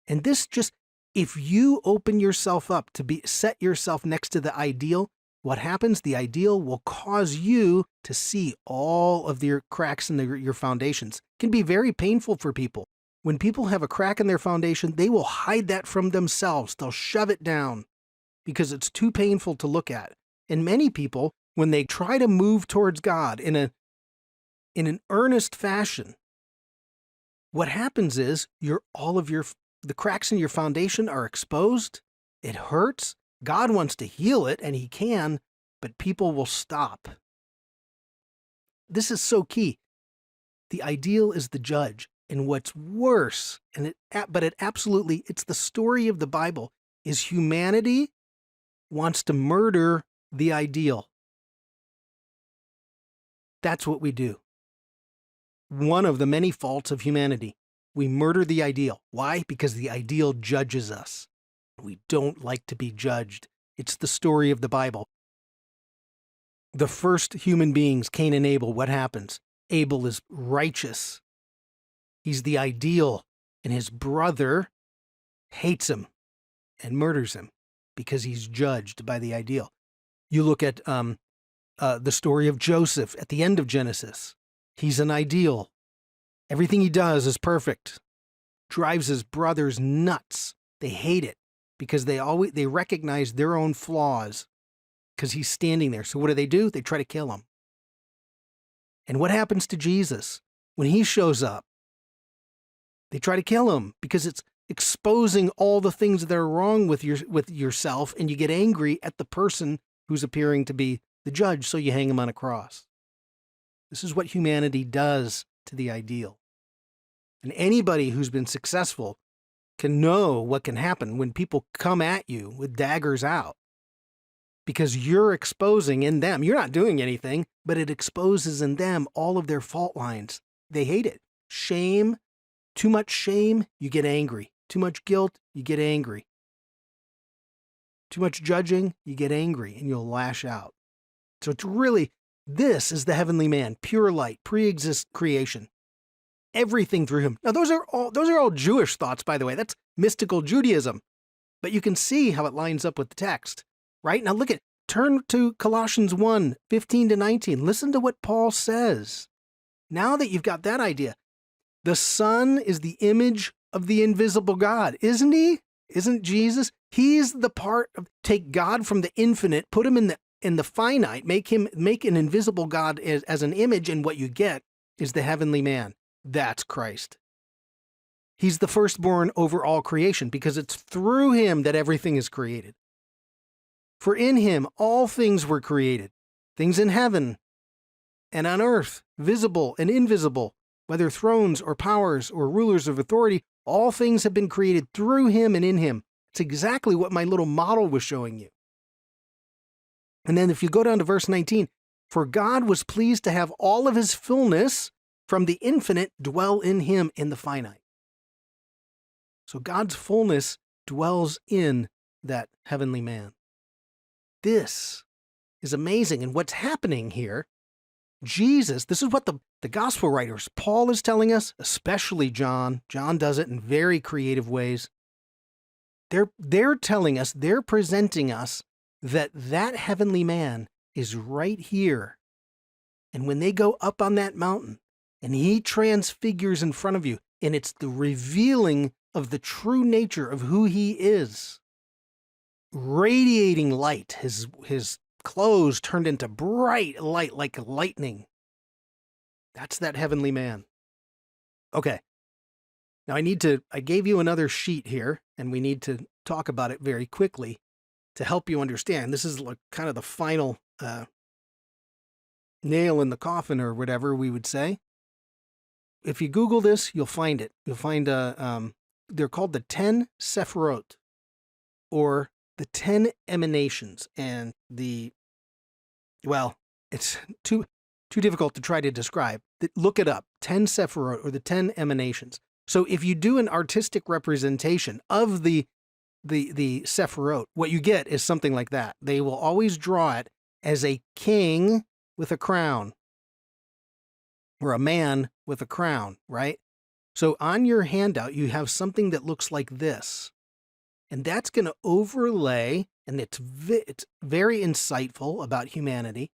Speaker 1: And this just, if you open yourself up to set yourself next to the ideal, what happens? The ideal will cause you to see all of your cracks in your foundations. It can be very painful for people. When people have a crack in their foundation, they will hide that from themselves. They'll shove it down because it's too painful to look at. And many people, when they try to move towards God in an earnest fashion, what happens is the cracks in your foundation are exposed. It hurts. God wants to heal it, and he can, but people will stop. This is so key. The ideal is the judge. And what's worse, it's the story of the Bible. is humanity wants to murder the ideal. That's what we do. One of the many faults of humanity. We murder the ideal. Why? Because the ideal judges us. We don't like to be judged. It's the story of the Bible. The first human beings, Cain and Abel, what happens? Abel is righteous. He's the ideal, and his brother hates him and murders him because he's judged by the ideal. You look at the story of Joseph at the end of Genesis. He's an ideal. Everything he does is perfect. Drives his brothers nuts. They hate it because they recognize their own flaws because he's standing there. So what do? They try to kill him. And what happens to Jesus when he shows up? They try to kill him because it's exposing all the things that are wrong with yourself, and you get angry at the person who's appearing to be the judge, so you hang him on a cross. This is what humanity does to the ideal. And anybody who's been successful can know what can happen when people come at you with daggers out. Because you're exposing in them. You're not doing anything, but it exposes in them all of their fault lines. They hate it. Shame, too much shame, you get angry. Too much guilt, you get angry. Too much judging, you get angry, and you'll lash out. So it's really, this is the heavenly man, pure light, pre-exist creation. Everything through him. Now, those are all Jewish thoughts, by the way. That's mystical Judaism. But you can see how it lines up with the text. Right? Now turn to Colossians 1, 15 to 19. Listen to what Paul says. Now that you've got that idea, the Son is the image of the invisible God, isn't he? Isn't Jesus? He's the part of, take God from the infinite, put him in the finite, make an invisible God as an image, and what you get is the heavenly man. That's Christ. He's the firstborn over all creation because it's through him that everything is created. For in him all things were created, things in heaven and on earth, visible and invisible, whether thrones or powers or rulers of authority, all things have been created through him and in him. It's exactly what my little model was showing you. And then if you go down to verse 19, for God was pleased to have all of his fullness from the infinite dwell in him in the finite. So God's fullness dwells in that heavenly man. This is amazing. And what's happening here, Jesus, this is what the gospel writers, Paul is telling us, especially John. John does it in very creative ways. They're telling us, they're presenting us that heavenly man is right here. And when they go up on that mountain and he transfigures in front of you, and it's the revealing of the true nature of who he is, radiating light, his clothes turned into bright light like lightning. That's that heavenly man. Okay. Now I gave you another sheet here, and we need to talk about it very quickly to help you understand. This is like kind of the final nail in the coffin, or whatever we would say. If you Google this, you'll find it. You'll find they're called the 10 Sephirot, or the 10 emanations, and it's too difficult to try to describe. Look it up, 10 Sephirot, or the 10 emanations. So if you do an artistic representation of the Sephirot, what you get is something like that. They will always draw it as a king with a crown, or a man with a crown, right? So on your handout, you have something that looks like this. And that's going to overlay, and it's very insightful about humanity,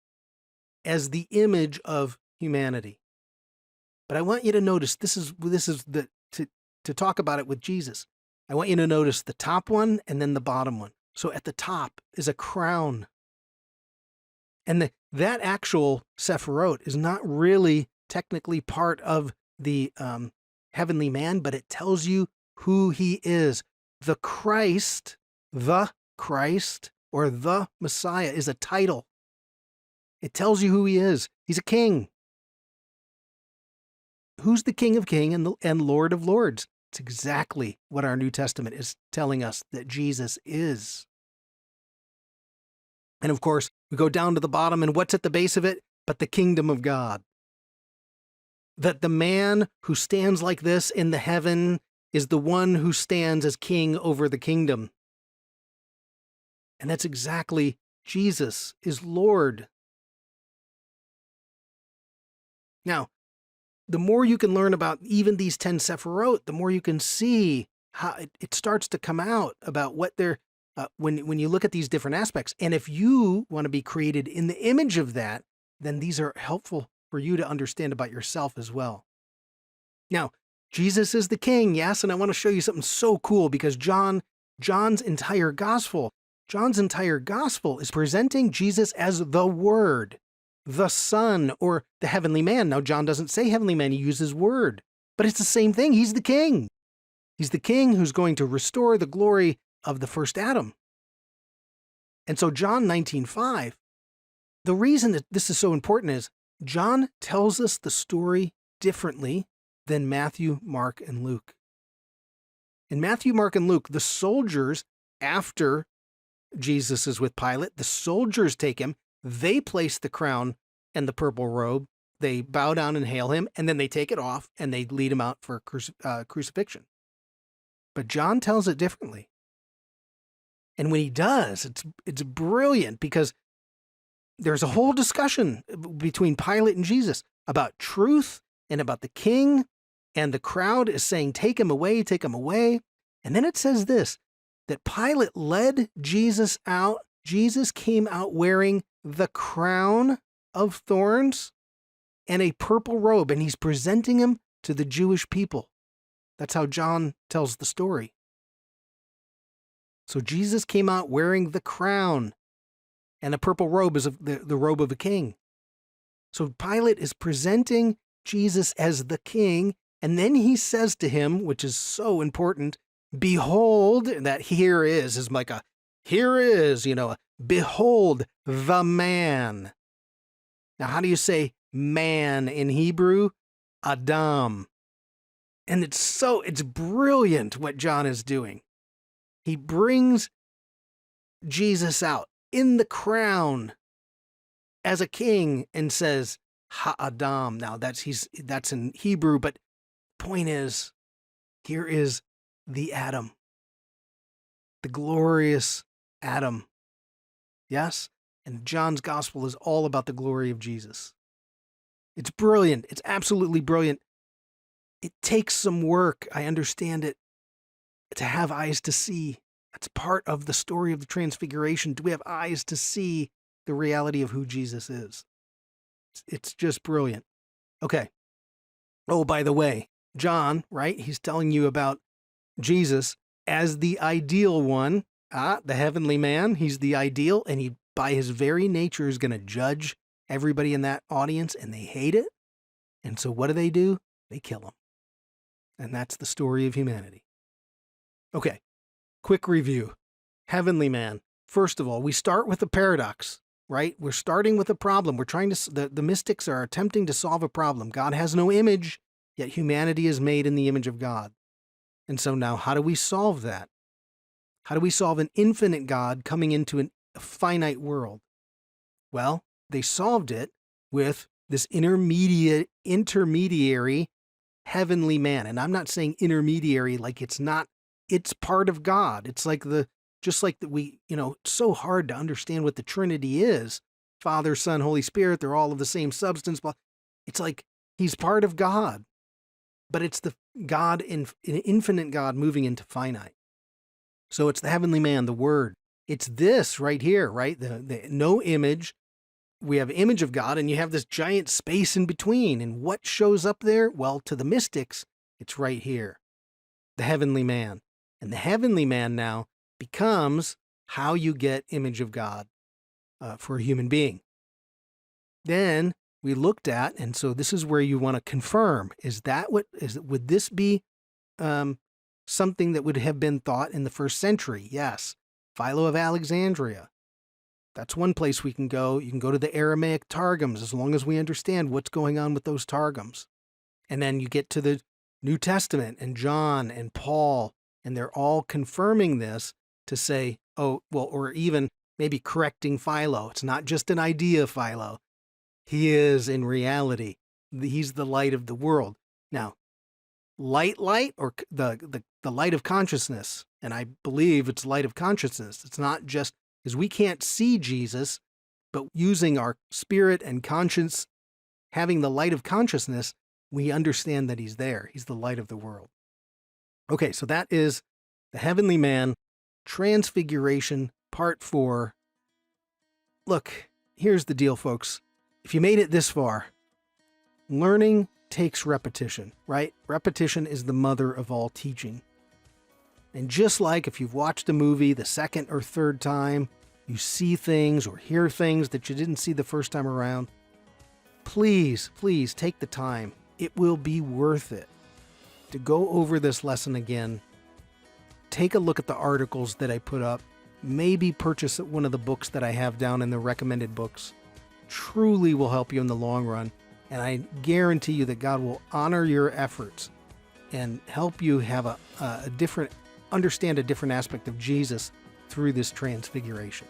Speaker 1: as the image of humanity. But I want you to notice, this is to talk about it with Jesus. I want you to notice the top one and then the bottom one. So at the top is a crown. And that actual Sephirot is not really technically part of the heavenly man, but it tells you who he is. The Christ, or the Messiah is a title. It tells you who he is. He's a king. Who's the King of Kings and Lord of Lords? It's exactly what our New Testament is telling us that Jesus is. And of course, we go down to the bottom, and what's at the base of it? But the kingdom of God. That the man who stands like this in the heaven is the one who stands as king over the kingdom. And that's exactly Jesus is Lord. Now, the more you can learn about even these 10 Sephirot, the more you can see how it starts to come out about what they're, when you look at these different aspects. And if you want to be created in the image of that, then these are helpful for you to understand about yourself as well. Now, Jesus is the king, yes, and I want to show you something so cool because John's entire gospel is presenting Jesus as the Word, the Son, or the heavenly man. Now, John doesn't say heavenly man, he uses word, but it's the same thing. He's the king. He's the king who's going to restore the glory of the first Adam. And so John 19:5, the reason that this is so important is John tells us the story differently than Matthew, Mark, and Luke. In Matthew, Mark, and Luke, the soldiers, after Jesus is with Pilate, the soldiers take him, they place the crown and the purple robe, they bow down and hail him, and then they take it off and they lead him out for crucifixion. But John tells it differently. And when he does, it's brilliant because there's a whole discussion between Pilate and Jesus about truth and about the king, and the crowd is saying, take him away, take him away. And then it says this, that Pilate led Jesus out. Jesus came out wearing the crown of thorns and a purple robe, and he's presenting him to the Jewish people. That's how John tells the story. So Jesus came out wearing the crown, and a purple robe is the robe of a king. So Pilate is presenting Jesus as the king, and then he says to him, which is so important, behold, that here is like a, here is, behold the man. Now, how do you say man in Hebrew? Adam. And it's brilliant what John is doing. He brings Jesus out in the crown as a king and says, Ha-Adam. Now that's in Hebrew, but point is, here is the Adam, the glorious Adam. Yes? And John's gospel is all about the glory of Jesus. It's brilliant. It's absolutely brilliant. It takes some work, I understand it, to have eyes to see. That's part of the story of the Transfiguration. Do we have eyes to see the reality of who Jesus is? It's just brilliant. Okay. Oh, by the way, John, right? He's telling you about Jesus as the ideal one, the heavenly man. He's the ideal, and he, by his very nature, is going to judge everybody in that audience, and they hate it. And so what do? They kill him. And that's the story of humanity. Okay, quick review. Heavenly man. First of all, we start with a paradox, right? We're starting with a problem. We're trying to, the mystics are attempting to solve a problem. God has no image, yet humanity is made in the image of God. And so now, how do we solve that? How do we solve an infinite God coming into a finite world? Well, they solved it with this intermediary heavenly man. And I'm not saying intermediary like it's not, it's part of God. It's like just like that it's so hard to understand what the Trinity is. Father, Son, Holy Spirit, they're all of the same substance. But it's like he's part of God, but it's the God, an infinite God moving into finite. So it's the heavenly man, the Word. It's this right here, right? The no image. We have image of God, and you have this giant space in between. And what shows up there? Well, to the mystics, it's right here, the heavenly man. And the heavenly man now becomes how you get image of God for a human being. Then we looked at, and so this is where you want to confirm, would this be something that would have been thought in the first century? Yes. Philo of Alexandria. That's one place we can go. You can go to the Aramaic Targums as long as we understand what's going on with those Targums. And then you get to New Testament and John and Paul, and they're all confirming this to say, oh, well, or even maybe correcting Philo. It's not just an idea, Philo. He is, in reality, he's the light of the world. Now, light, or the light of consciousness, and I believe it's light of consciousness. It's not just, because we can't see Jesus, but using our spirit and conscience, having the light of consciousness, we understand that he's there. He's the light of the world. Okay, so that is the heavenly man, Transfiguration, part 4. Look, here's the deal, folks. If you made it this far, learning takes repetition, right? Repetition is the mother of all teaching. And just like if you've watched a movie the second or third time, you see things or hear things that you didn't see the first time around, please take the time. It will be worth it to go over this lesson again. Take a look at the articles that I put up. Maybe purchase one of the books that I have down in the recommended books. Truly will help you in the long run. And I guarantee you that God will honor your efforts and help you have understand a different aspect of Jesus through this transfiguration.